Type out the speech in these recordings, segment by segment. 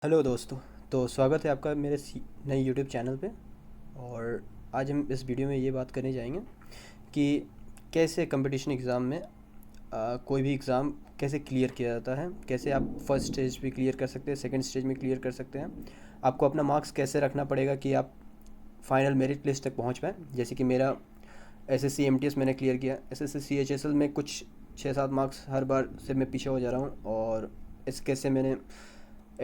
Hello दोस्तों। तो स्वागत है आपका मेरे नए यूट्यूब चैनल पे। और आज हम इस वीडियो में ये बात करने जाएंगे कि कैसे कंपटीशन एग्ज़ाम में कोई भी एग्ज़ाम कैसे क्लियर किया जाता है, कैसे आप फर्स्ट स्टेज पे क्लियर कर सकते हैं, सेकंड स्टेज में क्लियर कर सकते हैं, आपको अपना मार्क्स कैसे रखना पड़ेगा कि आप फाइनल मेरिट लिस्ट तक पहुंच पाएँ। जैसे कि मेरा एसएससी एमटीएस मैंने क्लियर किया, एसएससी सीएचएसएल में कुछ 6-7 मार्क्स हर बार से मैं पीछे हो जा रहा हूँ। और इस कैसे मैंने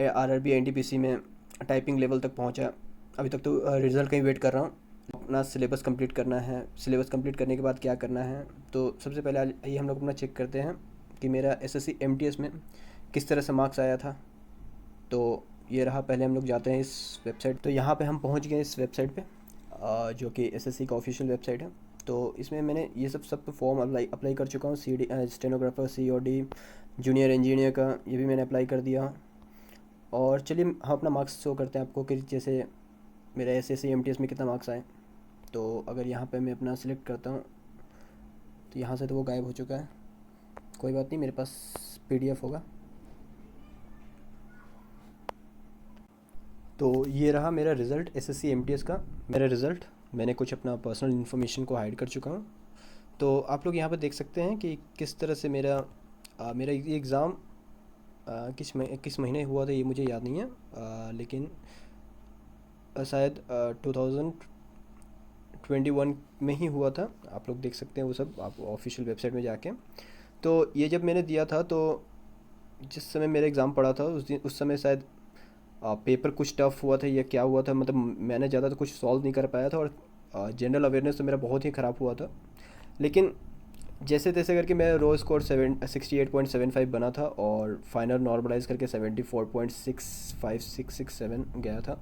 आरआरबी एनटीपीसी में टाइपिंग लेवल तक पहुंचा। अभी तक तो रिज़ल्ट का ही वेट कर रहा हूँ। अपना सिलेबस कंप्लीट करना है, सिलेबस कंप्लीट करने के बाद क्या करना है। तो सबसे पहले आइए हम लोग अपना चेक करते हैं कि मेरा एसएससी एमटीएस में किस तरह से मार्क्स आया था। तो ये रहा, पहले हम लोग जाते हैं इस वेबसाइट। तो यहाँ पे हम पहुँच गए इस वेबसाइट पे, जो कि एसएससी का ऑफिशियल वेबसाइट है। तो इसमें मैंने ये सब फॉर्म अप्लाई कर चुका हूँ। C D stenographer, COD, junior engineer का ये भी मैंने अप्लाई कर दिया। और चलिए हम अपना मार्क्स शो करते हैं आपको कि जैसे मेरा एसएससी एमटीएस में कितना मार्क्स आए। तो अगर यहाँ पे मैं अपना सिलेक्ट करता हूँ तो यहाँ से तो वो गायब हो चुका है। कोई बात नहीं, मेरे पास PDF होगा। तो ये रहा मेरा रिज़ल्ट एसएससी एमटीएस का। मेरा रिज़ल्ट, मैंने कुछ अपना पर्सनल इन्फॉर्मेशन को हाइड कर चुका हूँ। तो आप लोग यहाँ पर देख सकते हैं कि किस तरह से मेरा ये एग्ज़ाम किस महीने हुआ था, ये मुझे याद नहीं है। लेकिन शायद 2021 में ही हुआ था। आप लोग देख सकते हैं वो सब आप ऑफिशियल वेबसाइट में जाके। तो ये जब मैंने दिया था, तो जिस समय मेरा एग्ज़ाम पड़ा था उस समय शायद पेपर कुछ टफ हुआ था या क्या हुआ था, मतलब मैंने ज़्यादा तो कुछ सॉल्व नहीं कर पाया था। और जनरल अवेयरनेस तो मेरा बहुत ही ख़राब हुआ था। लेकिन जैसे तैसे करके मेरा रो स्कोर 68.75 बना था और फाइनल नॉर्मलाइज करके 74.65667 गया था।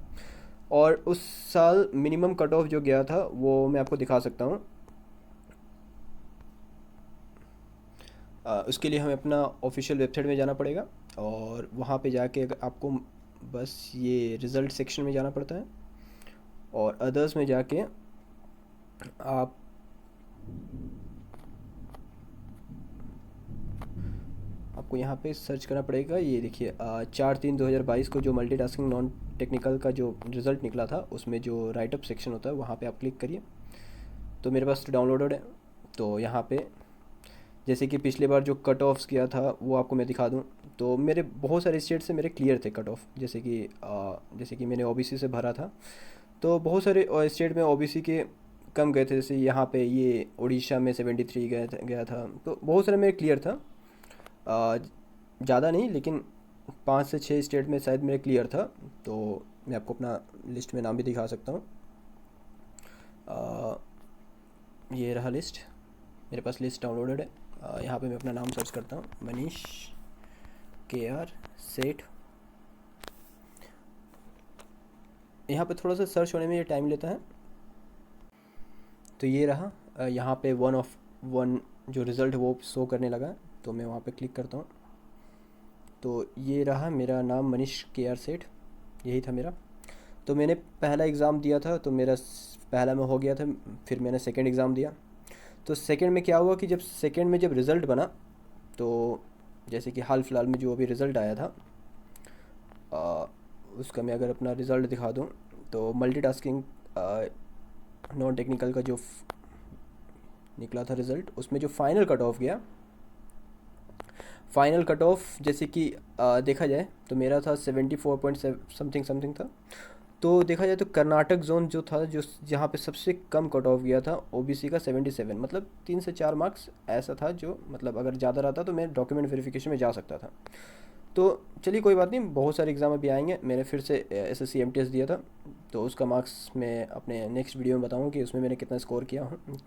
और उस साल मिनिमम कट ऑफ जो गया था वो मैं आपको दिखा सकता हूँ। उसके लिए हमें अपना ऑफिशियल वेबसाइट में जाना पड़ेगा और वहाँ पे जाके आपको बस ये रिज़ल्ट सेक्शन में जाना पड़ता है और अदर्स में जाके आप आपको यहाँ पे सर्च करना पड़ेगा। ये देखिए 4/3/2022 को जो मल्टीटास्किंग नॉन टेक्निकल का जो रिज़ल्ट निकला था उसमें जो राइटअप सेक्शन होता है वहाँ पे आप क्लिक करिए। तो मेरे पास तो डाउनलोडेड है। तो यहाँ पे जैसे कि पिछले बार जो कट ऑफ्स किया था वो आपको मैं दिखा दूँ। तो मेरे बहुत सारे स्टेट से मेरे क्लियर थे कट ऑफ। जैसे कि मैंने ओबीसी से भरा था, तो बहुत सारे स्टेट में ओबीसी के कम गए थे। जैसे यहाँ पे ये उड़ीसा में 73 गया था। तो बहुत सारे मेरे क्लियर था। ज़्यादा नहीं, लेकिन 5 से 6 स्टेट में शायद मेरे क्लियर था। तो मैं आपको अपना लिस्ट में नाम भी दिखा सकता हूँ। ये रहा लिस्ट, मेरे पास लिस्ट डाउनलोडेड है। यहाँ पे मैं अपना नाम सर्च करता हूँ, मनीष KR सेठ। यहाँ पे थोड़ा सा सर्च होने में ये टाइम लेता है। तो ये रहा, यहाँ पे 1 जो रिज़ल्ट वो शो करने लगा। तो मैं वहाँ पे क्लिक करता हूँ। तो ये रहा मेरा नाम, मनीष KR सेठ, यही था मेरा। तो मैंने पहला एग्ज़ाम दिया था, तो मेरा पहला में हो गया था। फिर मैंने सेकंड एग्ज़ाम दिया। तो सेकंड में क्या हुआ कि जब सेकंड में जब रिज़ल्ट बना, तो जैसे कि हाल फिलहाल में जो अभी रिज़ल्ट आया था, आ, उसका मैं अगर अपना रिज़ल्ट दिखा दूँ, तो मल्टीटास्किंग नॉन टेक्निकल का जो निकला था रिज़ल्ट, उसमें जो फाइनल कट ऑफ गया, फाइनल कट ऑफ जैसे कि देखा जाए तो मेरा था 74 पॉइंट समथिंग समथिंग था। तो देखा जाए तो कर्नाटक जोन जो था, जो जहाँ पे सबसे कम कट ऑफ गया था ओबीसी का 77, मतलब 3 से 4 मार्क्स ऐसा था, जो मतलब अगर ज़्यादा रहता तो मैं डॉक्यूमेंट वेरिफिकेशन में जा सकता था। तो चलिए कोई बात नहीं, बहुत सारे एग्ज़ाम अभी आएंगे। मैंने फिर से एसएससी एमटीएस दिया था, तो उसका मार्क्स मैं अपने नेक्स्ट वीडियो में बताऊँगा कि उसमें मैंने कितना स्कोर किया हूँ।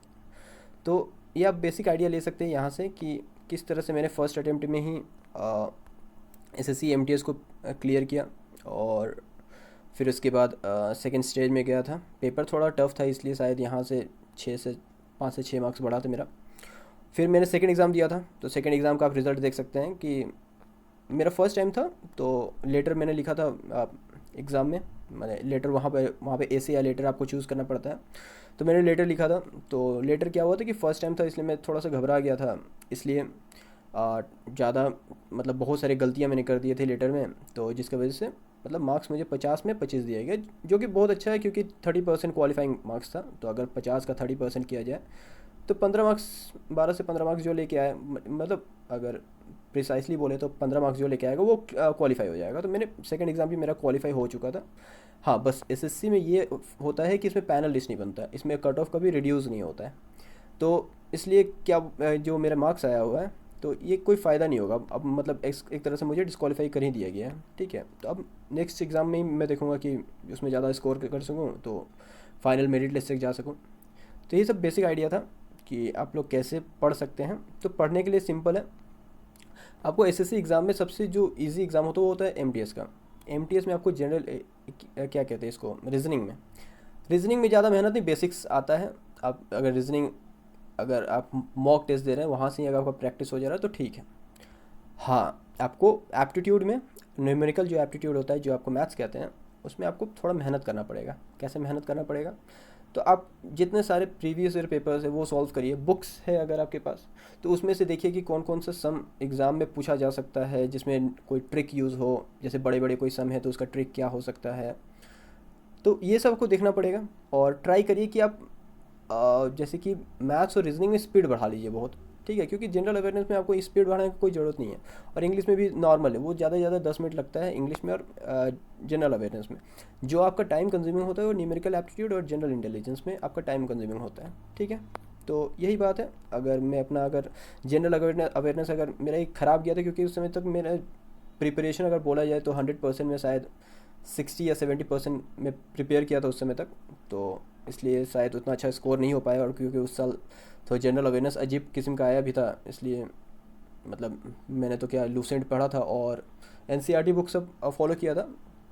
तो ये आप बेसिक आइडिया ले सकते हैं यहाँ से कि किस तरह से मैंने फ़र्स्ट अटेम्प्ट में ही एसएससी एमटीएस को क्लियर किया। और फिर उसके बाद सेकंड स्टेज में गया था। पेपर थोड़ा टफ था, इसलिए शायद यहाँ से 5 से 6 मार्क्स बढ़ा था मेरा। फिर मैंने सेकंड एग्ज़ाम दिया था। तो सेकंड एग्ज़ाम का आप रिज़ल्ट देख सकते हैं कि मेरा फर्स्ट टाइम था। तो लेटर मैंने लिखा था एग्ज़ाम में, मैंने लेटर वहाँ पे ऐसे या लेटर आपको चूज़ करना पड़ता है। तो मैंने लेटर लिखा था। तो लेटर क्या हुआ था कि फ़र्स्ट टाइम था, इसलिए मैं थोड़ा सा घबरा गया था। इसलिए ज़्यादा मतलब बहुत सारी गलतियाँ मैंने कर दिए थे लेटर में, तो जिसकी वजह से मतलब मार्क्स मुझे 50 में 25 दिया गया, जो कि बहुत अच्छा है क्योंकि 30% क्वालिफाइंग मार्क्स था। तो अगर 50 का 30% किया जाए तो 15 मार्क्स, 12 से 15 मार्क्स जो लेके आए, मतलब अगर प्रिसाइसली बोले तो 15 मार्क्स जो लेके आएगा वो क्वालिफाई हो जाएगा। तो मैंने सेकंड एग्ज़ाम भी मेरा क्वालिफाई हो चुका था। हाँ, बस एसएससी में ये होता है कि इसमें पैनल लिस्ट नहीं बनता है, इसमें कट ऑफ कभी रिड्यूस नहीं होता है। तो इसलिए क्या जो मेरा मार्क्स आया हुआ है तो ये कोई फ़ायदा नहीं होगा अब मतलब एक तरह से मुझे डिस्क्वालीफाई कर ही दिया गया है, ठीक है। तो अब नेक्स्ट एग्ज़ाम में ही मैं देखूँगा कि उसमें ज़्यादा स्कोर कर सकूँ तो फाइनल मेरिट लिस्ट तक जा सकूँ। तो ये सब बेसिक आइडिया था कि आप लोग कैसे पढ़ सकते हैं। तो पढ़ने के लिए सिंपल है, आपको एसएससी एग्ज़ाम में सबसे जो इजी एग्ज़ाम होता है वो होता है एमटीएस का। एमटीएस में आपको जनरल क्या कहते हैं इसको, रीजनिंग में ज़्यादा मेहनत नहीं, बेसिक्स आता है। आप अगर रीजनिंग अगर आप मॉक टेस्ट दे रहे हैं वहाँ से ही अगर आपका प्रैक्टिस हो जा रहा है तो ठीक है। हाँ, आपको एप्टीट्यूड में न्यूमेरिकल जो एप्टीट्यूड होता है, जो आपको मैथ्स कहते हैं, उसमें आपको थोड़ा मेहनत करना पड़ेगा। कैसे मेहनत करना पड़ेगा, तो आप जितने सारे प्रीवियस ईयर पेपर्स है वो सॉल्व करिए। बुक्स है अगर आपके पास तो उसमें से देखिए कि कौन कौन सा सम एग्ज़ाम में पूछा जा सकता है जिसमें कोई ट्रिक यूज़ हो। जैसे बड़े बड़े कोई सम है तो उसका ट्रिक क्या हो सकता है, तो ये सब आपको देखना पड़ेगा। और ट्राई करिए कि आप जैसे कि मैथ्स और रीजनिंग में स्पीड बढ़ा लीजिए बहुत, ठीक है, क्योंकि जनरल अवेयरनेस में आपको स्पीड बढ़ाने की कोई ज़रूरत नहीं है। और इंग्लिश में भी नॉर्मल है, वो ज़्यादा से ज़्यादा 10 मिनट लगता है इंग्लिश में और जनरल अवेयरनेस में। जो आपका टाइम कंज्यूमिंग होता है वो न्यूमेरिकल एप्टीट्यूड और जनरल इंटेलिजेंस में आपका टाइम कंज्यूमिंग होता है, ठीक है। तो यही बात है। अगर जनरल अवेयरनेस अगर मेरा एक ख़राब गया था क्योंकि उस समय तक मेरा प्रिपरेशन अगर बोला जाए तो 100% में शायद 60 या 70% में प्रिपेयर किया था उस समय तक। तो इसलिए शायद उतना अच्छा स्कोर नहीं हो पाया। और क्योंकि उस साल तो जनरल अवेयरनेस अजीब किस्म का आया भी था, इसलिए मतलब मैंने तो क्या लूसेंट पढ़ा था और एनसीईआरटी बुक सब फॉलो किया था।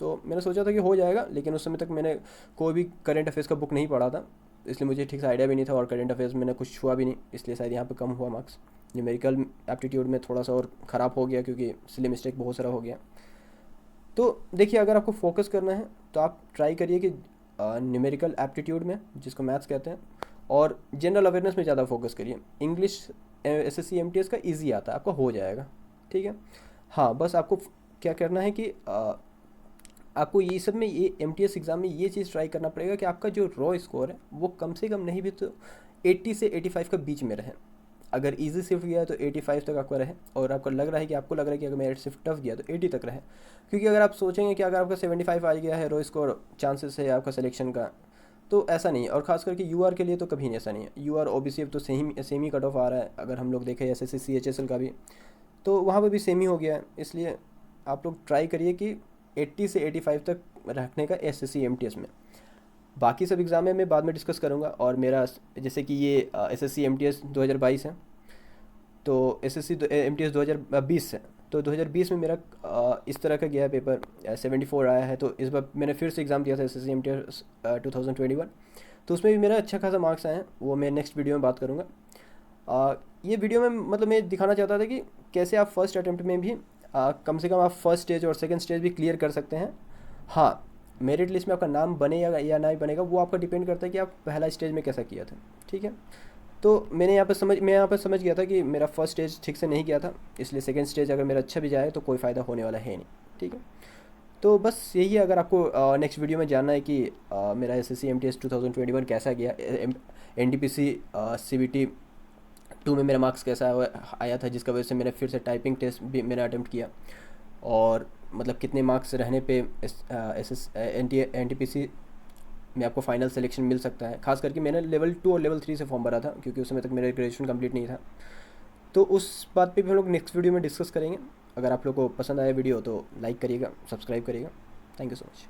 तो मैंने सोचा था कि हो जाएगा, लेकिन उस समय तक मैंने कोई भी करंट अफेयर्स का बुक नहीं पढ़ा था, इसलिए मुझे ठीक से आइडिया भी नहीं था। और करंट अफेयर्स मैंने कुछ छुआ भी नहीं, इसलिए शायद यहाँ पे कम हुआ मार्क्स। न्यूमेरिकल एप्टीट्यूड में थोड़ा सा और ख़राब हो गया क्योंकि सिली मिस्टेक बहुत सारा हो गया। तो देखिए, अगर आपको फोकस करना है तो आप ट्राई करिए कि न्यूमेरिकल एप्टीट्यूड में, जिसको मैथ्स कहते हैं, और जनरल अवेयरनेस में ज़्यादा फोकस करिए। इंग्लिश एसएससी एमटीएस का इजी आता है, आपका हो जाएगा, ठीक है। हाँ, बस आपको क्या करना है कि आपको ये सब में, ये एमटीएस एग्ज़ाम में ये चीज़ ट्राई करना पड़ेगा कि आपका जो रॉ स्कोर है वो कम से कम नहीं भी तो 80 से 85 के बीच में रहे। अगर इजी शिफ्ट गया है तो 85 तक आपका रहे, और आपको लग रहा है कि अगर मेरा शिफ्ट टफ गया तो 80 तक रहे। क्योंकि अगर आप सोचेंगे कि अगर आपका 75 आ गया है रो स्कोर, चांसेस है आपका सिलेक्शन का, तो ऐसा नहीं है। और ख़ास करके यूआर के लिए तो कभी नहीं ऐसा नहीं है। यूआर ओबीसी अब तो सेम ही कट ऑफ आ रहा है। अगर हम लोग देखें एसएससी सीएचएसएल का भी, तो वहाँ पर भी सेम ही हो गया है। इसलिए आप लोग ट्राई करिए कि 80 से 85 तक रखने का एसएससी एमटीएस में। बाकी सब एग्ज़ाम में मैं बाद में डिस्कस करूँगा। और मेरा जैसे कि ये एसएससी एमटीएस 2022 है, तो एसएससी एमटीएस 2020 है। तो 2020 में मेरा इस तरह का गया है पेपर, 74 आया है। तो इस बार मैंने फिर से एग्ज़ाम दिया था एसएससी एमटीएस 2021, तो उसमें भी मेरा अच्छा खासा मार्क्स आए हैं। वो मैं नेक्स्ट वीडियो में बात करूँगा। ये वीडियो में मतलब मैं दिखाना चाहता था कि कैसे आप फर्स्ट अटैम्प्ट में भी कम से कम आप फर्स्ट स्टेज और सेकंड स्टेज भी क्लियर कर सकते हैं। हाँ, मेरिट लिस्ट में आपका नाम बने या नहीं बनेगा वो आपका डिपेंड करता है कि आप पहला स्टेज में कैसा किया था, ठीक है। तो मैं यहाँ पर समझ गया था कि मेरा फर्स्ट स्टेज ठीक से नहीं किया था, इसलिए सेकंड स्टेज अगर मेरा अच्छा भी जाए तो कोई फ़ायदा होने वाला है नहीं, ठीक है। तो बस यही है। अगर आपको नेक्स्ट वीडियो में जानना है कि मेरा एसएससी एमटीएस 2021 कैसा गया, एनटीपीसी सीबीटी 2 में मेरा मार्क्स कैसा आया था, जिसका वजह से मैंने फिर से टाइपिंग टेस्ट भी मैंने अटैम्प्ट किया, और मतलब कितने मार्क्स रहने पे एनटीपीसी में आपको फाइनल सिलेक्शन मिल सकता है। खास करके मैंने लेवल 2 और लेवल 3 से फॉर्म भरा था क्योंकि उस समय तक मेरा ग्रेजुएशन कंप्लीट नहीं था। तो उस बात पे भी हम लोग नेक्स्ट वीडियो में डिस्कस करेंगे। अगर आप लोग को पसंद आया वीडियो तो लाइक करिएगा, सब्सक्राइब करिएगा। Thank you so much.